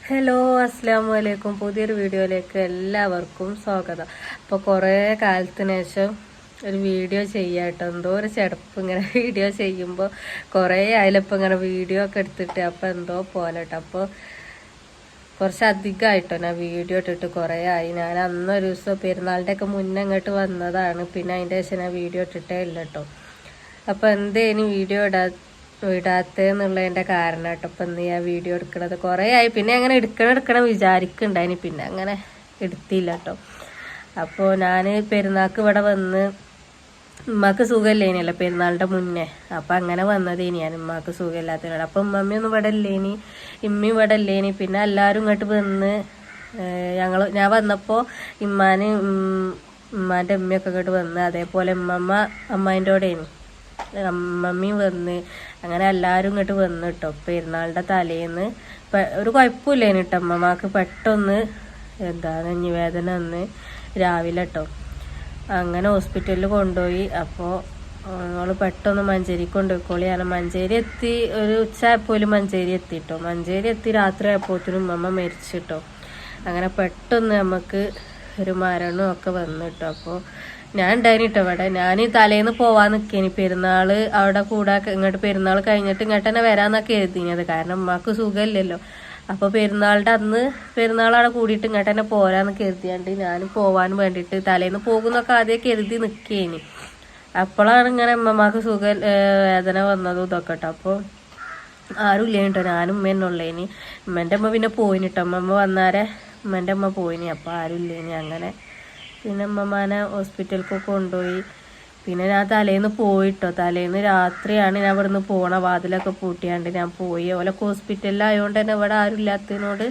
Hello, അസ്സാം വലൈക്കും. പുതിയൊരു വീഡിയോയിലേക്ക് എല്ലാവർക്കും സ്വാഗതം. അപ്പോൾ കുറേ കാലത്തിന് ശേഷം ഒരു വീഡിയോ ചെയ്യാട്ടോ. എന്തോ ഒരു ചെടപ്പ് ഇങ്ങനെ വീഡിയോ ചെയ്യുമ്പോൾ കുറേ ആയാലിപ്പോൾ ഇങ്ങനെ വീഡിയോ ഒക്കെ എടുത്തിട്ട് അപ്പോൾ എന്തോ പോലെ കേട്ടോ. അപ്പോൾ കുറച്ചധികമായിട്ടോ ഞാൻ വീഡിയോ ഇട്ടിട്ട് കുറേ ആയി. ഞാൻ അന്നൊരു ദിവസം പെരുന്നാളിൻ്റെ ഒക്കെ മുന്നേ ഇങ്ങോട്ട് വന്നതാണ്. പിന്നെ അതിൻ്റെ ശേഷം ഞാൻ വീഡിയോ ഇട്ടിട്ടേ ഇല്ല കേട്ടോ. അപ്പോൾ എന്തേനി വീഡിയോ ഇടാത്തെന്നുള്ളതിൻ്റെ കാരണം കേട്ടോ. ഇപ്പം എന്ത് ചെയ്യാൻ വീഡിയോ എടുക്കണത് കുറേ ആയി. പിന്നെ അങ്ങനെ എടുക്കണം വിചാരിക്കുന്നുണ്ടായിനി. പിന്നെ അങ്ങനെ എടുത്തില്ല കേട്ടോ. അപ്പോൾ ഞാൻ പെരുന്നാൾക്ക് ഇവിടെ വന്ന് ഉമ്മക്ക് സുഖമില്ലേനല്ലോ പെരുന്നാളിൻ്റെ മുന്നേ. അപ്പം അങ്ങനെ വന്നതേനി ഞാൻ ഉമ്മക്ക് സുഖമില്ലാത്തതിനോട്. അപ്പം ഉമ്മമ്മയൊന്നും ഇവിടെ ഇല്ലേനി, ഇമ്മയും ഇവിടെ ഇല്ലേനി. പിന്നെ എല്ലാവരും ഇങ്ങോട്ട് വന്ന് ഞാൻ വന്നപ്പോൾ ഉമ്മാൻ്റെ ഉമ്മയൊക്കെ ഇങ്ങോട്ട് വന്ന്, അതേപോലെ അമ്മേൻ്റെ കൂടെയാണ് അമ്മമ്മയും വന്ന്. അങ്ങനെ എല്ലാവരും ഇങ്ങോട്ട് വന്ന് കേട്ടോ. പെരുന്നാളിൻ്റെ തലേന്ന് ഒരു കുഴപ്പമില്ലേന് കേട്ടോ. അമ്മമ്മക്ക് പെട്ടെന്ന് നെഞ്ഞുവേദന വന്ന് രാവിലെ കേട്ടോ. അങ്ങനെ ഹോസ്പിറ്റലിൽ കൊണ്ടുപോയി. അപ്പോൾ ഞങ്ങൾ പെട്ടെന്ന് മഞ്ചേരി കൊണ്ടുപോയിക്കോളി. കാരണം മഞ്ചേരി എത്തി, ഒരു ഉച്ചയായപ്പോലും മഞ്ചേരി എത്തിട്ടോ. മഞ്ചേരി എത്തി രാത്രി ആയപ്പോഴത്തേനും ഉമ്മമ്മ മരിച്ചിട്ടോ. അങ്ങനെ പെട്ടെന്ന് നമുക്ക് ഒരു മരണവും ഒക്കെ വന്നു കേട്ടോ. അപ്പോൾ ഞാൻ ഉണ്ടായിട്ടോ ഇവിടെ. ഞാൻ തലേന്ന് പോവാൻ നിൽക്കേനി. പെരുന്നാൾ അവിടെ കൂടെ ഇങ്ങോട്ട് പെരുന്നാൾ കഴിഞ്ഞിട്ട് ഇങ്ങോട്ട് തന്നെ വരാമെന്നൊക്കെ എഴുതിയത്. കാരണം ഉമ്മക്ക് സുഖമില്ലല്ലോ. അപ്പോൾ പെരുന്നാളിൻ്റെ അന്ന് പെരുന്നാളവിടെ കൂടിയിട്ട് ഇങ്ങോട്ട് തന്നെ പോരാന്ന് കരുതിയാണ്ട് ഞാൻ പോവാൻ വേണ്ടിയിട്ട് തലേന്ന് പോകുന്നൊക്കെ ആദ്യം കരുതി നിൽക്കേനി. അപ്പോഴാണ് ഇങ്ങനെ ഉമ്മമാക്ക് വേദന വന്നതും ഇതൊക്കെ കേട്ടോ. അപ്പോൾ ആരും ഇല്ല കേട്ടോ. ഞാനും ഉമ്മേനുള്ളേനി. ഉമ്മേൻ്റെ അമ്മ പിന്നെ പോയിന് കേട്ടോ. ഉമ്മ വന്നാരെ ഉമ്മേൻ്റെ അമ്മ പോയിനി. അപ്പോൾ ആരും ഇല്ലേനി. അങ്ങനെ പിന്നെ ഉമ്മമാനെ ഹോസ്പിറ്റലിലേക്ക് കൊണ്ടുപോയി. പിന്നെ ഞാൻ തലേന്ന് പോയിട്ടോ. തലേന്ന് രാത്രിയാണ് ഞാൻ ഇവിടെ നിന്ന് പോണ. വാതിലൊക്കെ പൂട്ടിയാണ്ട് ഞാൻ പോയി. ഓലൊക്കെ ഹോസ്പിറ്റലിലായതുകൊണ്ട് തന്നെ ഇവിടെ ആരും ഇല്ലാത്തതിനോട്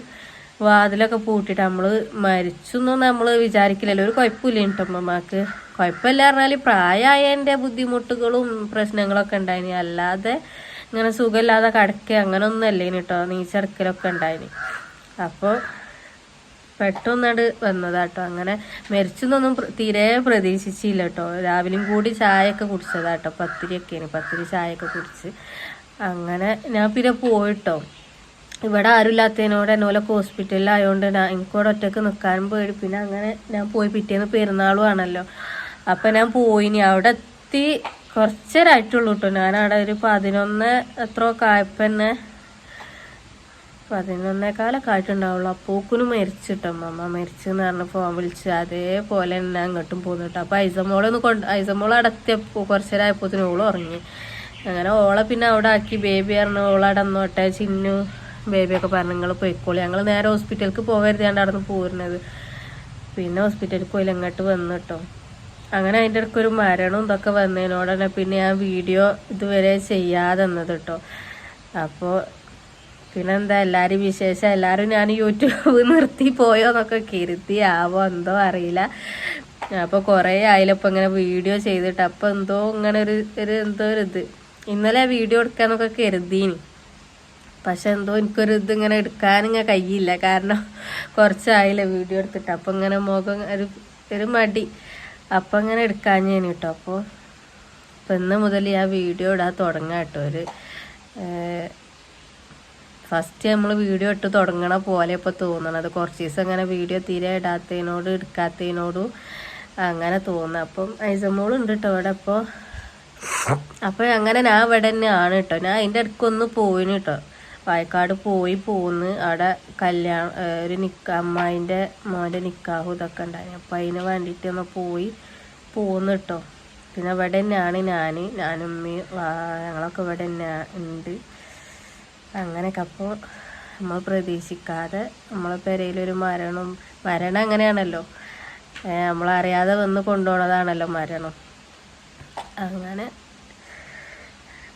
വാതിലൊക്കെ പൂട്ടിയിട്ട് നമ്മൾ മരിച്ചൊന്നും നമ്മൾ വിചാരിക്കില്ലല്ലോ. ഒരു കുഴപ്പമില്ല കേട്ടോ ഉമ്മമാക്ക്. കുഴപ്പമില്ല പറഞ്ഞാൽ പ്രായമായതിൻ്റെ ബുദ്ധിമുട്ടുകളും പ്രശ്നങ്ങളൊക്കെ ഉണ്ടായിനി. അല്ലാതെ ഇങ്ങനെ സുഖമില്ലാതെ കിടക്കുക അങ്ങനെ ഒന്നും അല്ലേനി കേട്ടോ. നീച്ചടക്കലൊക്കെ ഉണ്ടായിനി. അപ്പോൾ പെട്ടെന്നാണ്ട് വന്നതാട്ടോ. അങ്ങനെ മരിച്ചെന്നൊന്നും തീരെ പ്രതീക്ഷിച്ചില്ല കേട്ടോ. രാവിലെയും കൂടി ചായയൊക്കെ കുടിച്ചതാട്ടോ. പത്തിരിയൊക്കെയാണ്. പത്തിരി ചായയൊക്കെ കുടിച്ച് അങ്ങനെ ഞാൻ പിന്നെ പോയിട്ടോ. ഇവിടെ ആരും ഇല്ലാത്തതിനോട് എന്നോലൊക്കെ ഹോസ്പിറ്റലിലായതുകൊണ്ട് എനിക്കവിടെ ഒറ്റയ്ക്ക് നിൽക്കാനും പേടി. പിന്നെ അങ്ങനെ ഞാൻ പോയി. പിറ്റേന്ന് പെരുന്നാളും ആണല്ലോ. അപ്പം ഞാൻ പോയിനി. അവിടെ എത്തി കുറച്ചേരായിട്ടുള്ളൂ കേട്ടോ. ഞാനവിടെ ഒരു 11 എത്രയൊക്കെ ആയപ്പോൾ തന്നെ 11:15 ആയിട്ടുണ്ടാവുള്ളൂ. അപ്പോക്കിനും മരിച്ചിട്ടോ. അമ്മ മരിച്ചെന്ന് പറഞ്ഞ് ഫോൺ വിളിച്ച് അതേപോലെ തന്നെ അങ്ങോട്ടും പോന്നു കേട്ടോ. അപ്പോൾ ഐസമോൾ അടത്തിയപ്പോൾ കുറച്ചേരായപ്പോഴത്തേനും ഓള് ഉറങ്ങി. അങ്ങനെ ഓളെ പിന്നെ അവിടെ ആക്കി. ബേബി പറഞ്ഞു ഓളവിടെ അന്നോട്ടെ ചിന്നു ബേബിയൊക്കെ പറഞ്ഞു നിങ്ങൾ പോയിക്കോളി. ഞങ്ങൾ നേരെ ഹോസ്പിറ്റലിലേക്ക് പോകരുതാണ്ട് അവിടെ നിന്ന് പോരുന്നത്. പിന്നെ ഹോസ്പിറ്റലിൽ പോയില്ല, ഇങ്ങോട്ട് വന്നു കേട്ടോ. അങ്ങനെ അതിൻ്റെ ഇടയ്ക്ക് ഒരു മരണവും ഇതൊക്കെ വന്നതിനോട് തന്നെ പിന്നെ ഞാൻ വീഡിയോ ഇതുവരെ ചെയ്യാതെ വന്നത് കേട്ടോ. അപ്പോൾ പിന്നെന്താ എല്ലാവരും വിശേഷം. എല്ലാവരും ഞാൻ യൂട്യൂബ് നിർത്തി പോയോന്നൊക്കെ കരുതി ആവോ എന്തോ അറിയില്ല. അപ്പോൾ കുറേ ആയാലിപ്പോൾ ഇങ്ങനെ വീഡിയോ ചെയ്തിട്ട്. അപ്പോൾ എന്തോ ഇങ്ങനെ എന്തോ ഒരു ഇത് ഇന്നലെ വീഡിയോ എടുക്കാന്നൊക്കെ കരുതീനി. പക്ഷെ എന്തോ എനിക്കൊരു ഇങ്ങനെ എടുക്കാനിങ്ങനെ കഴിയില്ല. കാരണം കുറച്ചായില്ല വീഡിയോ എടുത്തിട്ട്. അപ്പോൾ ഇങ്ങനെ മുഖം ഒരു മടി. അപ്പം ഇങ്ങനെ എടുക്കാഞ്ഞേനി കേട്ടോ. അപ്പോൾ ഇന്ന് മുതൽ ഞാൻ വീഡിയോ ഇടാൻ തുടങ്ങാം കേട്ടോ. ഫസ്റ്റ് നമ്മൾ വീഡിയോ ഇട്ട് തുടങ്ങണ പോലെ ഇപ്പോൾ തോന്നണത്. കുറച്ച് ദിവസം അങ്ങനെ വീഡിയോ തീരെ എടുക്കാത്തതിനോടും അങ്ങനെ തോന്നുക. അപ്പം ഐസമോളുണ്ട് കേട്ടോ ഇവിടെ. അപ്പോൾ അങ്ങനെ ഞാൻ ഇവിടെ തന്നെയാണ് കേട്ടോ. ഞാൻ അതിൻ്റെ ഇടയ്ക്കൊന്ന് പോയിന് കേട്ടോ. പാലക്കാട് പോന്ന് അവിടെ കല്യാണം ഒരു അമ്മായിൻ്റെ മോൻ്റെ നിക്കാഹും ഇതൊക്കെ ഉണ്ടായി. അപ്പോൾ അതിന് വേണ്ടിയിട്ട് ഒന്ന് പോന്ന് കേട്ടോ. പിന്നെ ഇവിടെ തന്നെയാണ് ഞാനും ഉമ്മയും ഞങ്ങളൊക്കെ ഇവിടെ തന്നെ ഉണ്ട്. അങ്ങനെയൊക്കെ. അപ്പോൾ നമ്മൾ പ്രതീക്ഷിക്കാതെ നമ്മളെ പെരയിലൊരു മരണം അങ്ങനെയാണല്ലോ. നമ്മളറിയാതെ വന്ന് കൊണ്ടുപോണതാണല്ലോ മരണം. അങ്ങനെ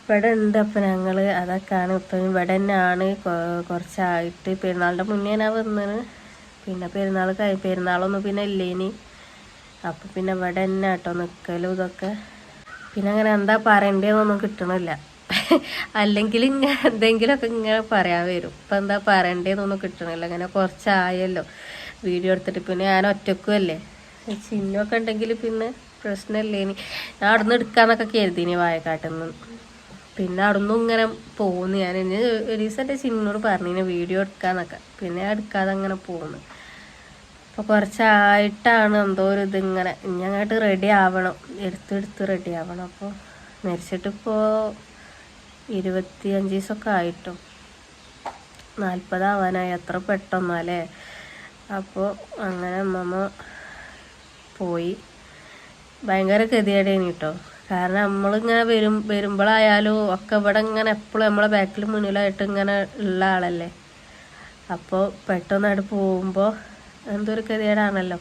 ഇവിടെ ഉണ്ട്. അപ്പം ഞങ്ങൾ അതൊക്കെയാണ്. ഇപ്പം ഇവിടെ തന്നെയാണ് കുറച്ചായിട്ട്. പെരുന്നാളിൻ്റെ മുന്നേ ഞാൻ വന്നത്. പിന്നെ പെരുന്നാളൊന്നും പിന്നെ ഇല്ലേനി. അപ്പം പിന്നെ ഇവിടെ തന്നെ കേട്ടോ നിൽക്കലും ഇതൊക്കെ. പിന്നെ അങ്ങനെ എന്താ പറയണ്ടേന്നൊന്നും കിട്ടണില്ല. അല്ലെങ്കിൽ ഇങ്ങനെ എന്തെങ്കിലുമൊക്കെ ഇങ്ങനെ പറയാൻ വരും. ഇപ്പം എന്താ പറയണ്ടേന്നൊന്നും കിട്ടണില്ല. അങ്ങനെ കുറച്ചായല്ലോ വീഡിയോ എടുത്തിട്ട്. പിന്നെ ഞാൻ ഒറ്റക്കും അല്ലേ. ചിഹ്നമൊക്കെ ഉണ്ടെങ്കിൽ പിന്നെ പ്രശ്നമില്ലേനി. ഞാൻ അവിടെ നിന്ന് എടുക്കാന്നൊക്കെ കരുതിനി വായക്കാട്ടിൽ നിന്ന്. പിന്നെ അവിടെ നിന്നും ഇങ്ങനെ പോകുന്നു. ഞാൻ ഇനി ഒരു ദിവസം എൻ്റെ ചിന്നോട് പറഞ്ഞു വീഡിയോ എടുക്കാന്നൊക്കെ, പിന്നെ എടുക്കാതെ അങ്ങനെ പോകുന്നു. അപ്പോൾ കുറച്ചായിട്ടാണ് എന്തോ ഒരു ഇതിങ്ങനെ ഇനി അങ്ങോട്ട് റെഡി ആവണം, എടുത്ത് റെഡി ആവണം. അപ്പോൾ മരിച്ചിട്ടിപ്പോൾ 25 ദിവസമൊക്കെ ആയിട്ടും 40 ആവാനായി, അത്ര പെട്ടെന്നല്ലേ. അപ്പോൾ അങ്ങനെ അമ്മമ്മ പോയി. ഭയങ്കര ഗതികേടേനി കേട്ടോ. കാരണം നമ്മളിങ്ങനെ വരുമ്പോഴായാലും ഒക്കെ ഇവിടെ ഇങ്ങനെ എപ്പോഴും നമ്മളെ ബാക്കിൽ മുന്നിലായിട്ട് ഇങ്ങനെ ഉള്ള ആളല്ലേ. അപ്പോൾ പെട്ടെന്നായിട്ട് പോകുമ്പോൾ എന്തൊരു ഗതികേടാണല്ലോ.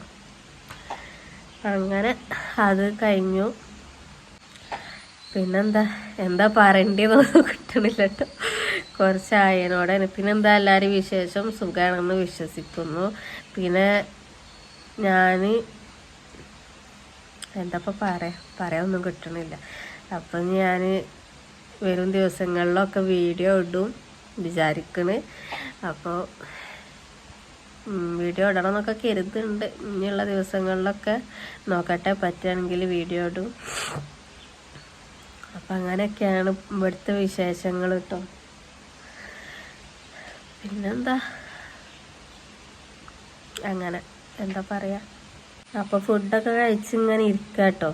അങ്ങനെ അത് കഴിഞ്ഞു. എന്താ പറയേണ്ടതെന്നൊന്നും കിട്ടണില്ല കേട്ടോ. കുറച്ചായതിനോടെ പിന്നെന്താ എല്ലാവരും വിശേഷം, സുഖമാണെന്ന് വിശ്വസിക്കുന്നു. പിന്നെ ഞാൻ എന്താപ്പോൾ പറയാനൊന്നും കിട്ടണില്ല. അപ്പം ഞാൻ വരും ദിവസങ്ങളിലൊക്കെ വീഡിയോ ഇടും വിചാരിക്കണ്. അപ്പോൾ വീഡിയോ ഇടണം എന്നൊക്കെ കരുതുന്നുണ്ട്. ഇനിയുള്ള ദിവസങ്ങളിലൊക്കെ നോക്കട്ടെ, പറ്റുകയാണെങ്കിൽ വീഡിയോ ഇടും. അപ്പം അങ്ങനെയൊക്കെയാണ് ഇവിടുത്തെ വിശേഷങ്ങൾ കേട്ടോ. പിന്നെന്താ അങ്ങനെ എന്താ പറയുക. അപ്പോൾ ഫുഡൊക്കെ കഴിച്ചിങ്ങനെ ഇരിക്കുക കേട്ടോ.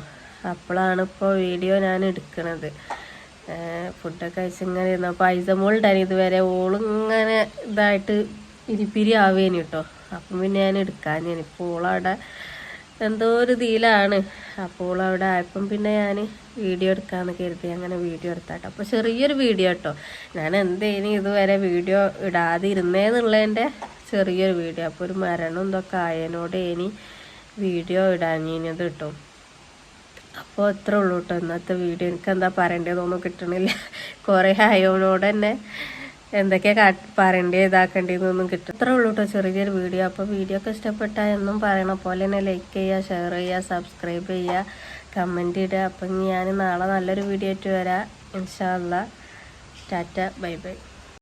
അപ്പോഴാണ് ഇപ്പോൾ വീഡിയോ ഞാൻ എടുക്കണത്. ഫുഡൊക്കെ കഴിച്ചിങ്ങനെ ഇരുന്നപ്പോൾ ഐസമോളുണ്ടായിരുന്നു ഇതുവരെ. ഓളിങ്ങനെ ഇതായിട്ട് ഇരിപ്പിരി ആവേനി കേട്ടോ. അപ്പം പിന്നെ ഞാൻ എടുക്കാൻ ഇപ്പോൾ ഓളവിടെ എന്തോ ഒരു ഇതിലാണ്. അപ്പോൾ അവിടെ ആയപ്പം പിന്നെ ഞാൻ വീഡിയോ എടുക്കാമെന്ന് കരുതി അങ്ങനെ വീഡിയോ എടുത്താട്ടോ. അപ്പോൾ ചെറിയൊരു വീഡിയോ കേട്ടോ. ഞാൻ എന്തേനി ഇതുവരെ വീഡിയോ ഇടാതെ ഇരുന്നേന്നുള്ളതിൻ്റെ ചെറിയൊരു വീഡിയോ. അപ്പോൾ ഒരു മരണം ഇതൊക്കെ ആയതിനോട് ഇനി വീഡിയോ ഇടാഞ്ഞത് കിട്ടും. അപ്പോൾ അത്ര ഉള്ളൂ കേട്ടോ ഇന്നത്തെ വീഡിയോ. എനിക്ക് എന്താ പറയേണ്ടതൊന്നും കിട്ടണില്ല. കുറേ ആയതിനോട് തന്നെ എന്തൊക്കെയാ പറയേണ്ടത് ഇതാക്കേണ്ടതെന്നൊന്നും കിട്ടും. അത്ര ഉള്ളൂ കേട്ടോ ചെറിയൊരു വീഡിയോ. അപ്പോൾ വീഡിയോ ഒക്കെ ഇഷ്ടപ്പെട്ടാൽ എന്നും പറയണ പോലെ തന്നെ ലൈക്ക് ചെയ്യുക, ഷെയർ ചെയ്യുക, സബ്സ്ക്രൈബ് ചെയ്യുക, കമൻറ്റ് ഇടുക. അപ്പം ഞാൻ നാളെ നല്ലൊരു വീഡിയോ ആയിട്ട് വരാം ഇൻഷാ അല്ലാ. Tata, bye bye.